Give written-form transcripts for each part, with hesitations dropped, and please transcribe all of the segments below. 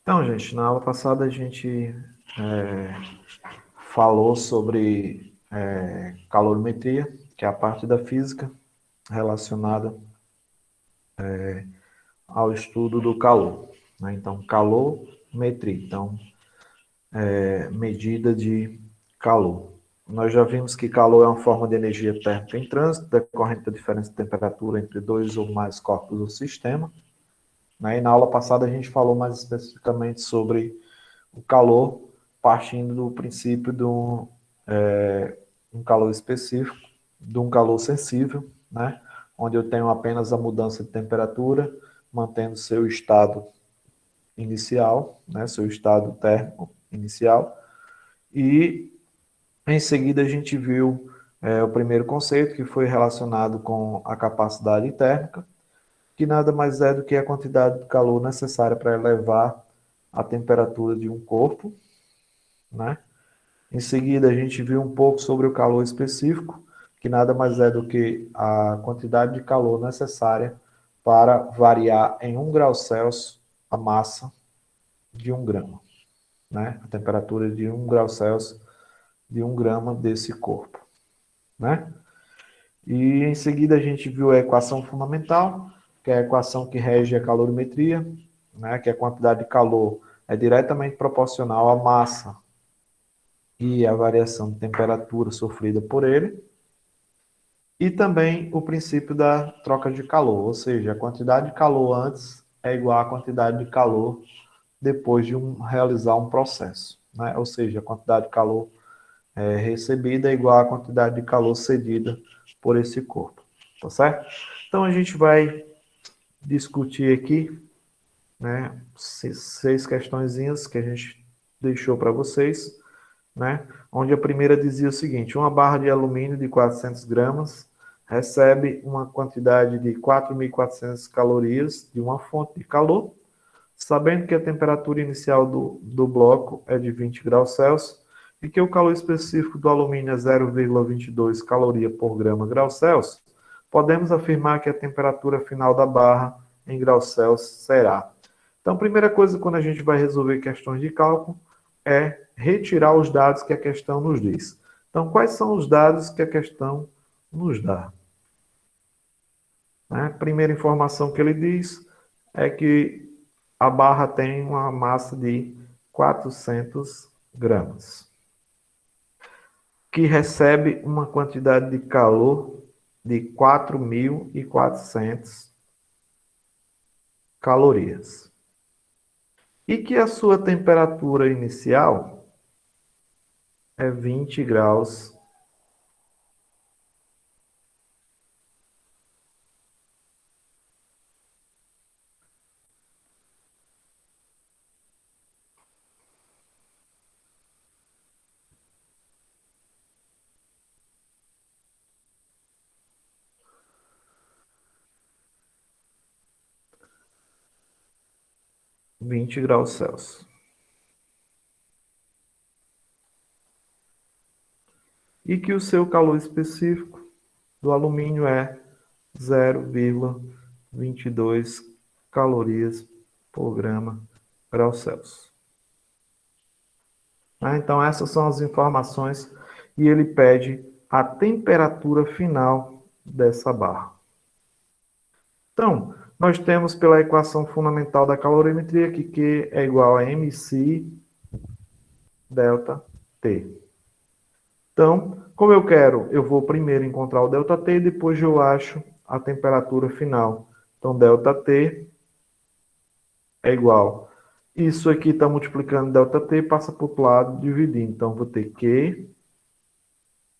Então, gente, na aula passada a gente falou sobre calorimetria, que é a parte da física relacionada ao estudo do calor, né? Então, calorimetria, então, medida de calor. Nós já vimos que calor é uma forma de energia térmica em trânsito, decorrente da diferença de temperatura entre dois ou mais corpos do sistema, né? E na aula passada a gente falou mais especificamente sobre o calor, partindo do princípio de um calor específico, de um calor sensível, né? Onde eu tenho apenas a mudança de temperatura, mantendo seu estado inicial, né? Seu estado térmico inicial. E em seguida a gente viu o primeiro conceito, que foi relacionado com a capacidade térmica, que nada mais é do que a quantidade de calor necessária para elevar a temperatura de um corpo, né? Em seguida, a gente viu um pouco sobre o calor específico, que nada mais é do que a quantidade de calor necessária para variar em 1 grau Celsius a massa de 1 grama, né? A temperatura de 1 grau Celsius de 1 grama desse corpo, né? E em seguida a gente viu a equação fundamental, que é a equação que rege a calorimetria, né? Que a quantidade de calor é diretamente proporcional à massa e a variação de temperatura sofrida por ele, e também o princípio da troca de calor, ou seja, a quantidade de calor antes é igual à quantidade de calor depois de realizar um processo, né? Ou seja, a quantidade de calor recebida é igual à quantidade de calor cedida por esse corpo, tá certo? Então a gente vai discutir aqui, né, 6 questõezinhas que a gente deixou para vocês, né? Onde a primeira dizia o seguinte: uma barra de alumínio de 400 gramas recebe uma quantidade de 4.400 calorias de uma fonte de calor, sabendo que a temperatura inicial do bloco é de 20 graus Celsius e que o calor específico do alumínio é 0,22 caloria por grama grau Celsius, podemos afirmar que a temperatura final da barra em graus Celsius será. Então, a primeira coisa quando a gente vai resolver questões de cálculo é retirar os dados que a questão nos diz. Então, quais são os dados que a questão nos dá? Né? A primeira informação que ele diz é que a barra tem uma massa de 400 gramas, que recebe uma quantidade de calor de 4.400 calorias. E que a sua temperatura inicial é 20 graus 20 graus Celsius. E que o seu calor específico do alumínio é 0,22 calorias por grama grau Celsius. Então, essas são as informações e ele pede a temperatura final dessa barra. Então, nós temos pela equação fundamental da calorimetria que Q é igual a mc delta T. Então, como eu quero, eu vou primeiro encontrar o delta T e depois eu acho a temperatura final. Então, delta T é igual. Isso aqui está multiplicando delta T, passa para o outro lado, dividindo. Então, vou ter Q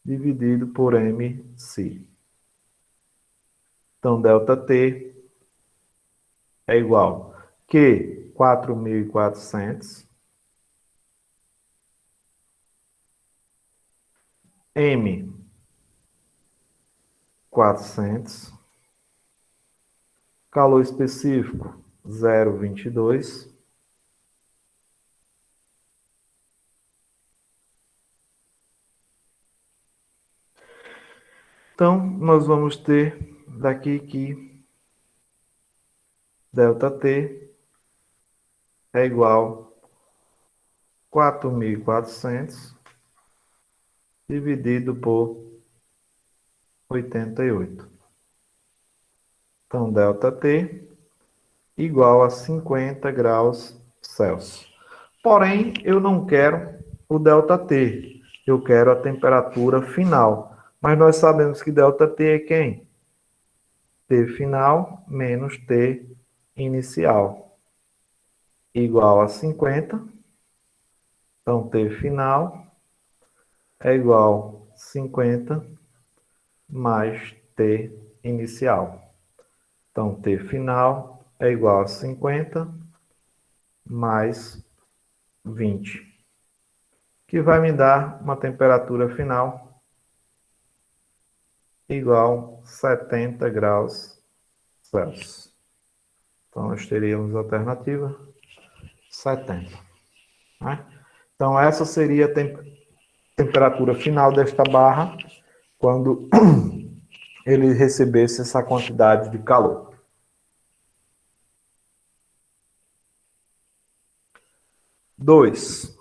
dividido por mc. Então, delta T é igual a Q 4.400, M 400, calor específico 0,22. Então, nós vamos ter daqui que delta T é igual a 4.400 dividido por 88. Então, ΔT igual a 50 graus Celsius. Porém, eu não quero o ΔT, eu quero a temperatura final. Mas nós sabemos que ΔT é quem? T final menos T inicial, igual a 50. Então, T final é igual a 50 mais T inicial. Então, T final é igual a 50 mais 20, que vai me dar uma temperatura final igual a 70 graus Celsius. Então, nós teríamos a alternativa 70. Né? Então, essa seria a temperatura final desta barra quando ele recebesse essa quantidade de calor. Dois.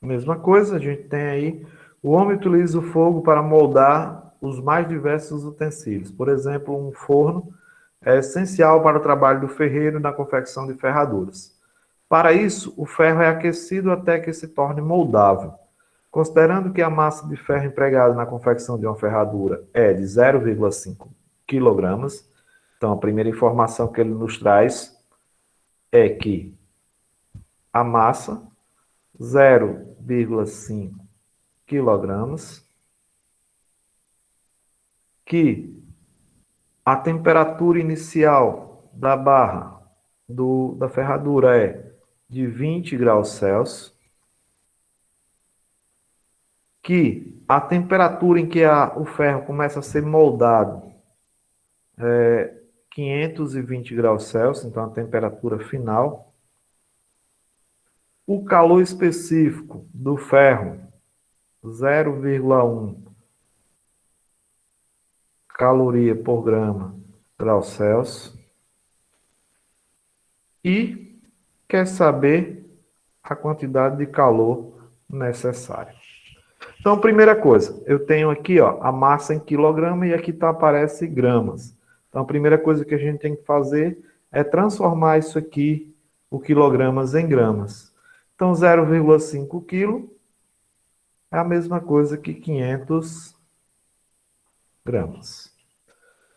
Mesma coisa, a gente tem aí, o homem utiliza o fogo para moldar os mais diversos utensílios. Por exemplo, um forno é essencial para o trabalho do ferreiro na confecção de ferraduras. Para isso, o ferro é aquecido até que se torne moldável. Considerando que a massa de ferro empregada na confecção de uma ferradura é de 0,5 kg, então a primeira informação que ele nos traz é que a massa 0,5 kg, que a temperatura inicial da barra da ferradura é de 20 graus Celsius, que a temperatura em que o ferro começa a ser moldado é 520 graus Celsius, então a temperatura final. O calor específico do ferro, 0,1 caloria por grau Celsius. E quer saber a quantidade de calor necessária. Então, primeira coisa, eu tenho aqui a massa em quilograma e aqui aparece gramas. Então, a primeira coisa que a gente tem que fazer é transformar isso aqui, o quilogramas, em gramas. Então, 0,5 kg é a mesma coisa que 500 gramas.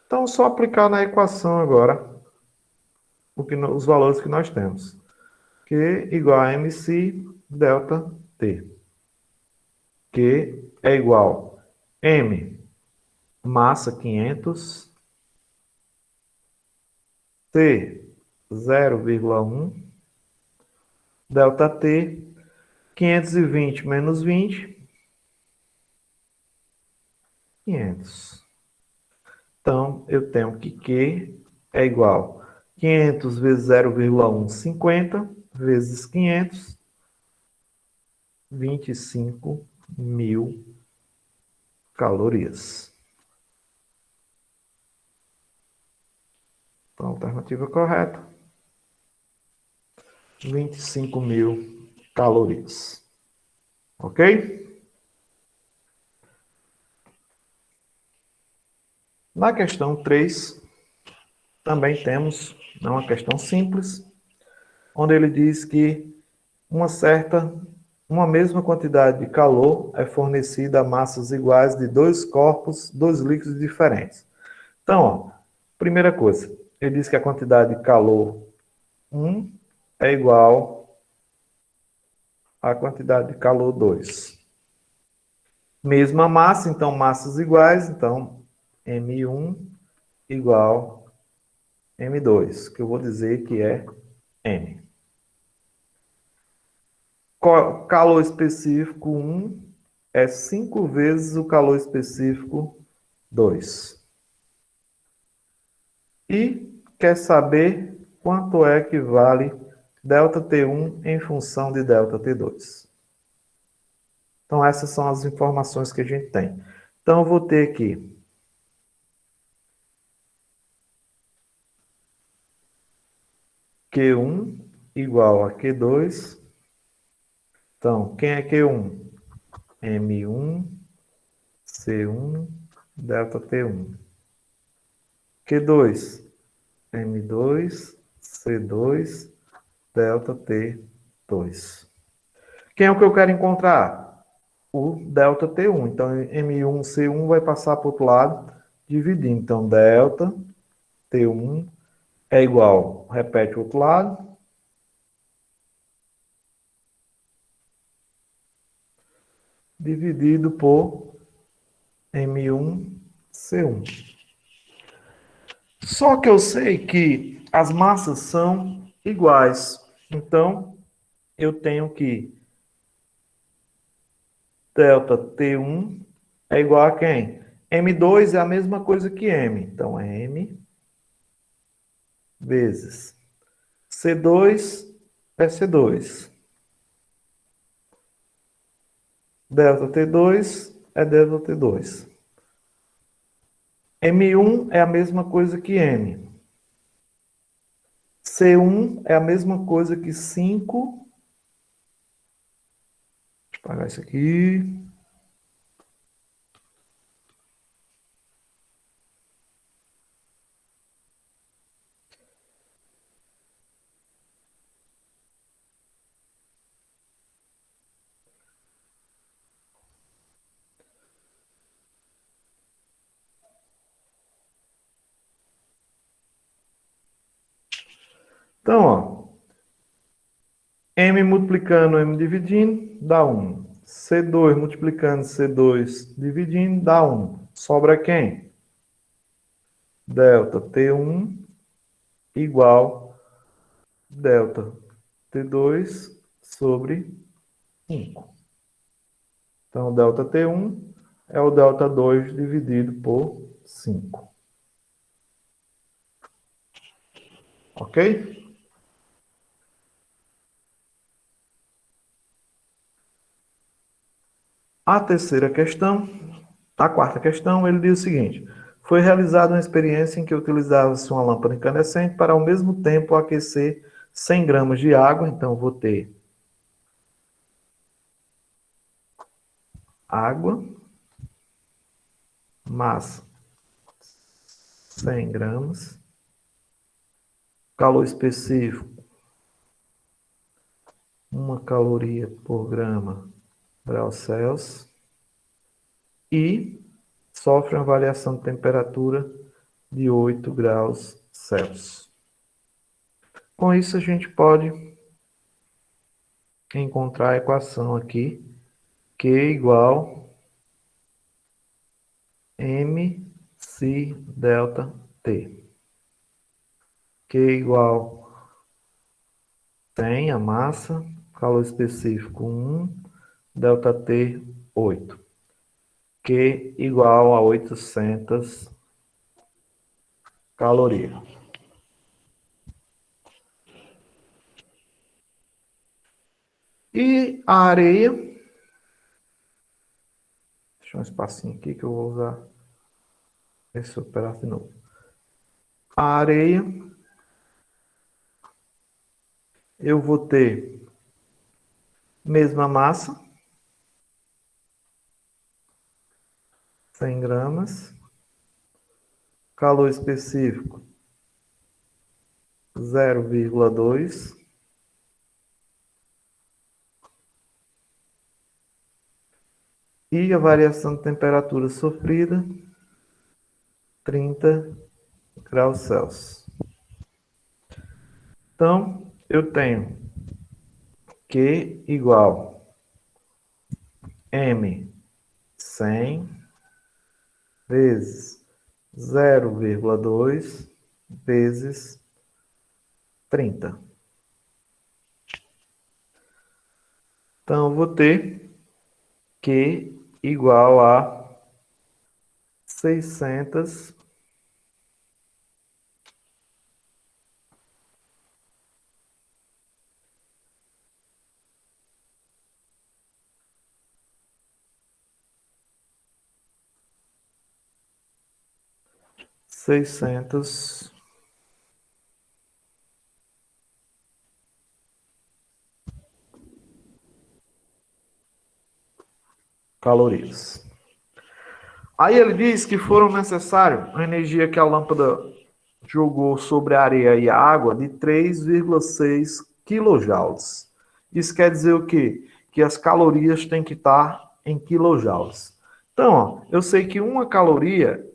Então, só aplicar na equação agora os valores que nós temos. Q igual a MC delta T. Q é igual a M, massa 500, T 0,1, delta T 520 menos 20, 500. Então, eu tenho que Q é igual a 500 vezes 0,1, 50, vezes 500, 25.000 calorias. Então, a alternativa correta, 25.000 calorias. Ok? Na questão 3, também temos uma questão simples, onde ele diz que uma mesma quantidade de calor é fornecida a massas iguais de dois corpos, dois líquidos diferentes. Então, primeira coisa, ele diz que a quantidade de calor 1 é igual à quantidade de calor 2. Mesma massa, então massas iguais, então M1 igual M2, que eu vou dizer que é M. Calor específico 1 é 5 vezes o calor específico 2. E quer saber quanto é que vale ΔT1 em função de ΔT2. Então, essas são as informações que a gente tem. Então, eu vou ter aqui Q1 igual a Q2. Então, quem é Q1? M1, C1, delta T1. Q2, M2, C2, delta T2. Quem é o que eu quero encontrar? O delta T1. Então, M1, C1 vai passar para o outro lado, dividindo. Então, delta T1 é igual, repete o outro lado, dividido por M1, C1. Só que eu sei que as massas são iguais. Então, eu tenho que delta T1 é igual a quem? M2 é a mesma coisa que M. Então, é M vezes C2 é C2. Delta T2 é delta T2. M1 é a mesma coisa que M. C1 é a mesma coisa que 5. Deixa eu apagar isso aqui. Então, ó, M multiplicando M dividindo, dá 1. C2 multiplicando C2 dividindo, dá 1. Sobra quem? Delta T1 igual delta T2 sobre 5. Então, delta T1 é o delta 2 dividido por 5. Ok? A terceira questão, a quarta questão, ele diz o seguinte: foi realizada uma experiência em que utilizava-se uma lâmpada incandescente para ao mesmo tempo aquecer 100 gramas de água. Então, vou ter água, massa, 100 gramas, calor específico, 1 caloria por grama graus Celsius, e sofre uma variação de temperatura de 8 graus Celsius. Com isso, a gente pode encontrar a equação aqui, Q igual MC delta T. Q igual 100, a massa, calor específico 1, delta T 8. Q igual a 800 calorias. E a areia, deixa um espacinho aqui que eu vou usar esse pedaço de novo. A areia, eu vou ter mesma massa, 100 gramas, calor específico 0,2, e a variação de temperatura sofrida 30 graus Celsius. Então, eu tenho Q igual M 100 vezes 0,2 vezes 30. Então, eu vou ter Q igual a 600 600 calorias. Aí ele diz que foram necessários a energia que a lâmpada jogou sobre a areia e a água de 3,6 quilojoules. Isso quer dizer o quê? Que as calorias têm que estar em quilojoules. Então, ó, eu sei que uma caloria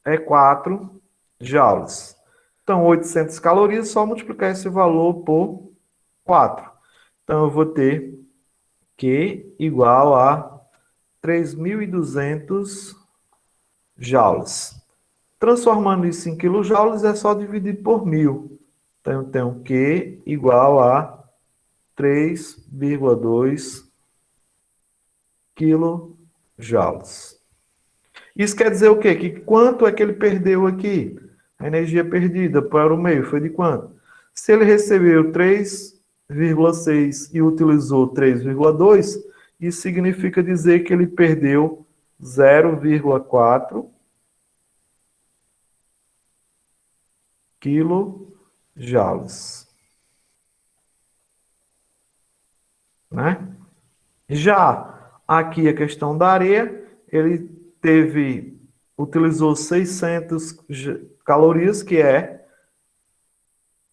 é 4 joules. Então, 800 calorias, só multiplicar esse valor por 4. Então, eu vou ter Q igual a 3.200 joules. Transformando isso em quilojoules, é só dividir por 1.000. Então, eu tenho Q igual a 3,2 quilojoules. Isso quer dizer o quê? Que quanto é que ele perdeu aqui? A energia perdida para o meio foi de quanto? Se ele recebeu 3,6 e utilizou 3,2, isso significa dizer que ele perdeu 0,4 quilojoules. Né? Já aqui a questão da areia, ele utilizou 600 calorias, que é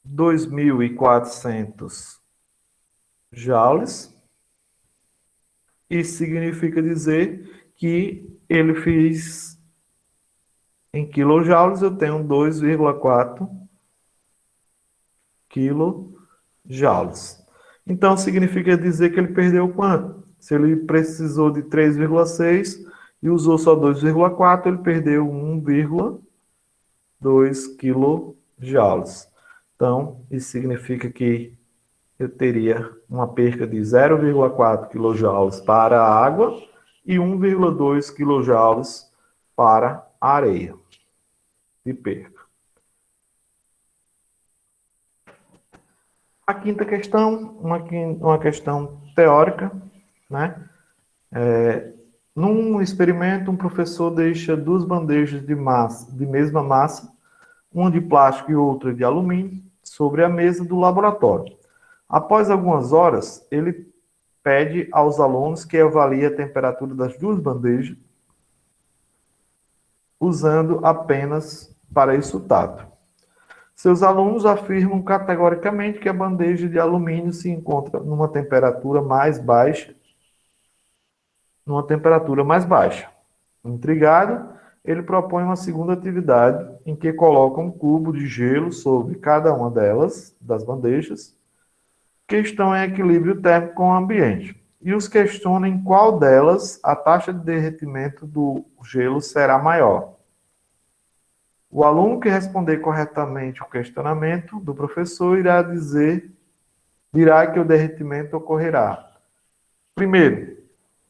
2.400 joules. Isso significa dizer que ele fez em quilojoules, eu tenho 2,4 quilojoules. Então, significa dizer que ele perdeu quanto? Se ele precisou de 3,6 e usou só 2,4, ele perdeu 1,2 quilojoules. Então, isso significa que eu teria uma perca de 0,4 quilojoules para a água e 1,2 quilojoules para a areia de perca. A quinta questão, uma questão teórica, né? Num experimento, um professor deixa duas bandejas de mesma massa, uma de plástico e outra de alumínio, sobre a mesa do laboratório. Após algumas horas, ele pede aos alunos que avaliem a temperatura das duas bandejas, usando apenas para isso o tato. Seus alunos afirmam categoricamente que a bandeja de alumínio se encontra numa temperatura mais baixa. Intrigado, ele propõe uma segunda atividade em que coloca um cubo de gelo sobre cada uma delas, das bandejas, que estão em equilíbrio térmico com o ambiente, e os questiona em qual delas a taxa de derretimento do gelo será maior. O aluno que responder corretamente o questionamento do professor dirá que o derretimento ocorrerá. Primeiro,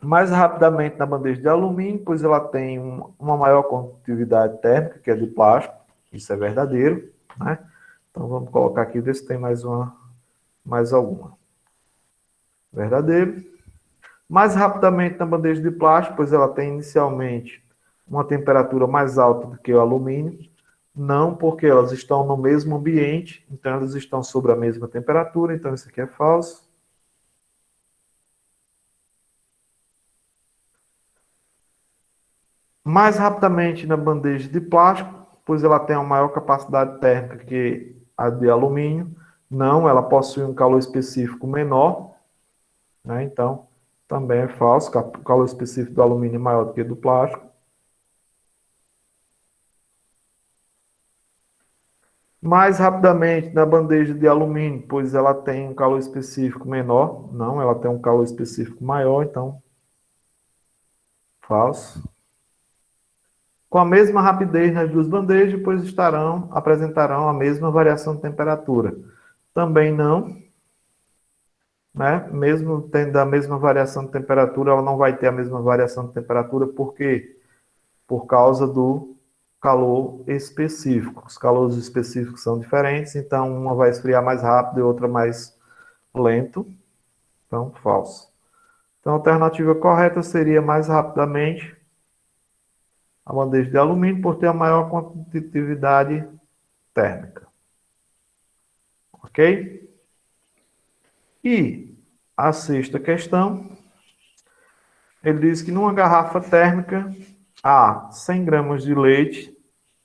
mais rapidamente na bandeja de alumínio, pois ela tem uma maior condutividade térmica, que é de plástico. Isso é verdadeiro, né? Então vamos colocar aqui, ver se tem mais alguma. Verdadeiro. Mais rapidamente na bandeja de plástico, pois ela tem inicialmente uma temperatura mais alta do que o alumínio. Não, porque elas estão no mesmo ambiente, então elas estão sobre a mesma temperatura, então isso aqui é falso. Mais rapidamente na bandeja de plástico, pois ela tem uma maior capacidade térmica que a de alumínio. Não, ela possui um calor específico menor, né? Então também é falso, o calor específico do alumínio é maior do que do plástico. Mais rapidamente na bandeja de alumínio, pois ela tem um calor específico menor. Não, ela tem um calor específico maior, então falso. Com a mesma rapidez nas duas bandejas, pois apresentarão a mesma variação de temperatura. Também não, né? Mesmo tendo a mesma variação de temperatura, ela não vai ter a mesma variação de temperatura, por quê? Por causa do calor específico. Os calores específicos são diferentes, então uma vai esfriar mais rápido e outra mais lento. Então, falso. Então, a alternativa correta seria mais rapidamente a bandeja de alumínio, por ter a maior condutividade térmica. Ok? E a sexta questão Ele diz que numa garrafa térmica há 100 gramas de leite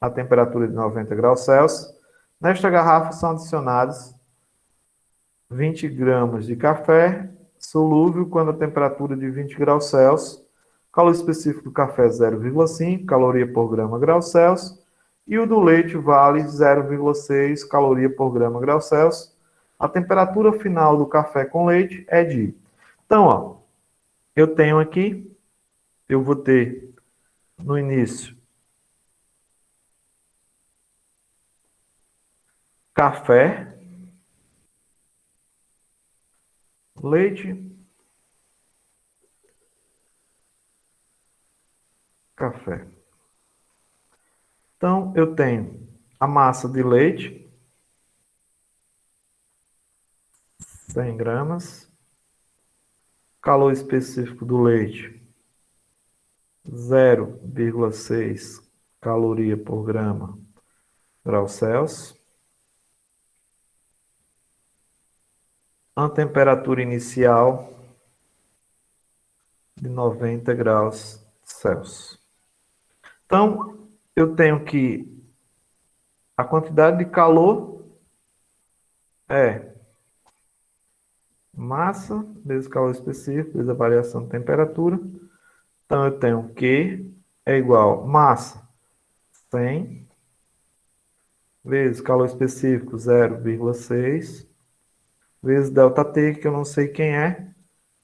a temperatura de 90 graus Celsius. Nesta garrafa são adicionados 20 gramas de café solúvel quando a temperatura de 20 graus Celsius. Calor específico do café 0,5 caloria por grama grau Celsius. E o do leite vale 0,6 caloria por grama grau Celsius. A temperatura final do café com leite é de... Então, ó, eu tenho aqui, eu vou ter no início café, leite, café. Então, eu tenho a massa de leite, 100 gramas. Calor específico do leite, 0,6 caloria por grama grau Celsius. A temperatura inicial de 90 graus Celsius. Então, eu tenho que a quantidade de calor é massa vezes calor específico vezes a variação de temperatura. Então, eu tenho que é igual massa 100 vezes calor específico 0,6 vezes ΔT, que eu não sei quem é,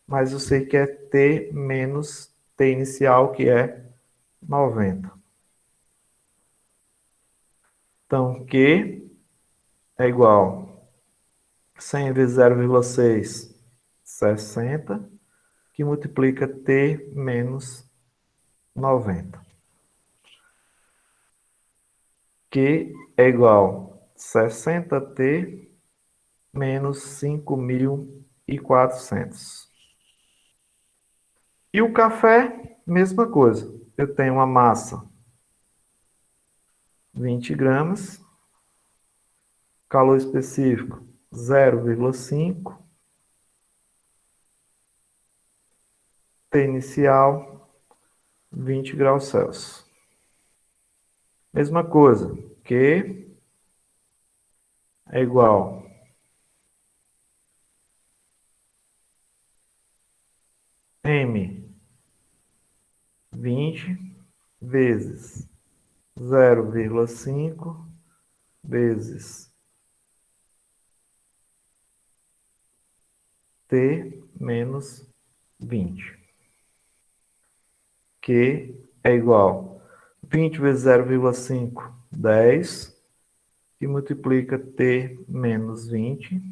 mas eu sei que é T menos T inicial, que é 90. Então, Q é igual 100 vezes 0,6, 60, que multiplica T menos 90. Q é igual 60T menos 5.400. E o café, mesma coisa. Eu tenho uma massa 20 gramas, calor específico 0,5, T inicial 20 graus Celsius. Mesma coisa, Q é igual M 20 vezes 0,5 vezes T menos 20. Que é igual 20 vezes 0,5, 10, e multiplica T menos 20,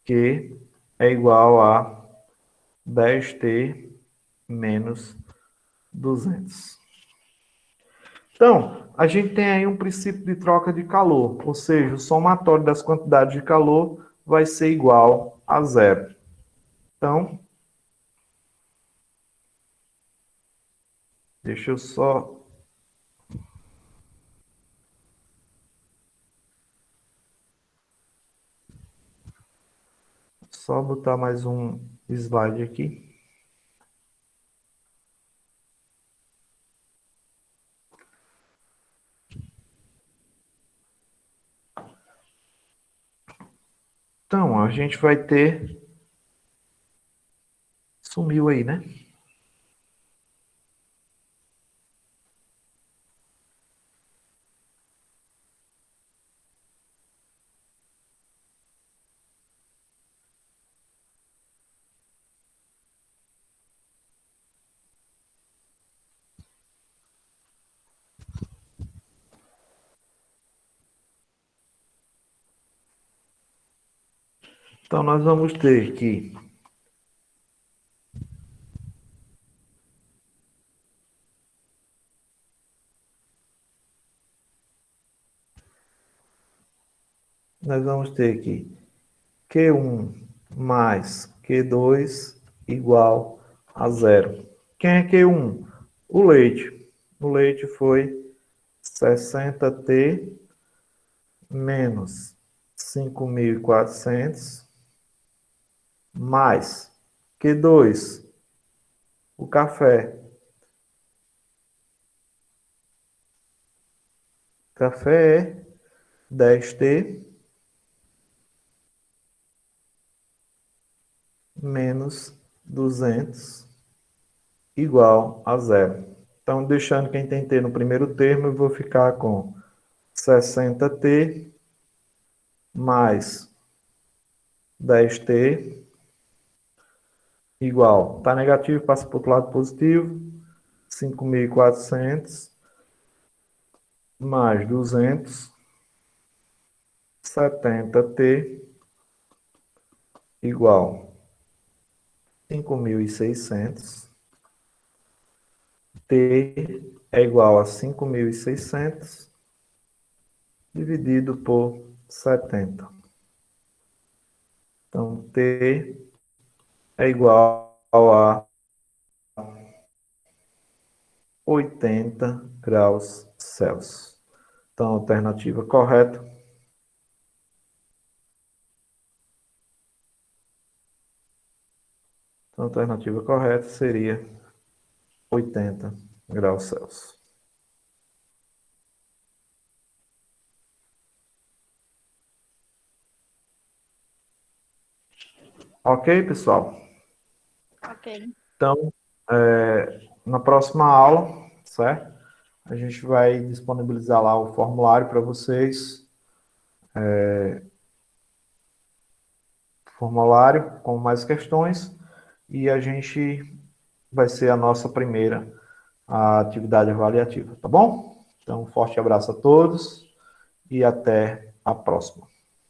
que é igual a 10T menos 200. Então, a gente tem aí um princípio de troca de calor, ou seja, o somatório das quantidades de calor vai ser igual a zero. Então, deixa eu só botar mais um slide aqui. Então, a gente vai ter... Sumiu aí, né? Então, nós vamos ter que Q1 mais Q2 igual a zero. Quem é Q1? O leite. O leite foi 60T menos 5.400 mais Q2 O café é 10T menos 200 igual a zero. Então, deixando quem tem T no primeiro termo, eu vou ficar com 60T mais 10T igual. Está negativo, passa para o outro lado positivo. 5.400 mais 270T igual 5.600. T é igual a 5.600 dividido por 70. Então, T é igual a 80 graus Celsius. Então, a alternativa correta. Então, a alternativa correta seria 80 graus Celsius. Ok, pessoal? Ok. Então, na próxima aula, certo? A gente vai disponibilizar lá o formulário para vocês. Formulário com mais questões. E a gente vai ser a nossa primeira atividade avaliativa, tá bom? Então, um forte abraço a todos e até a próxima.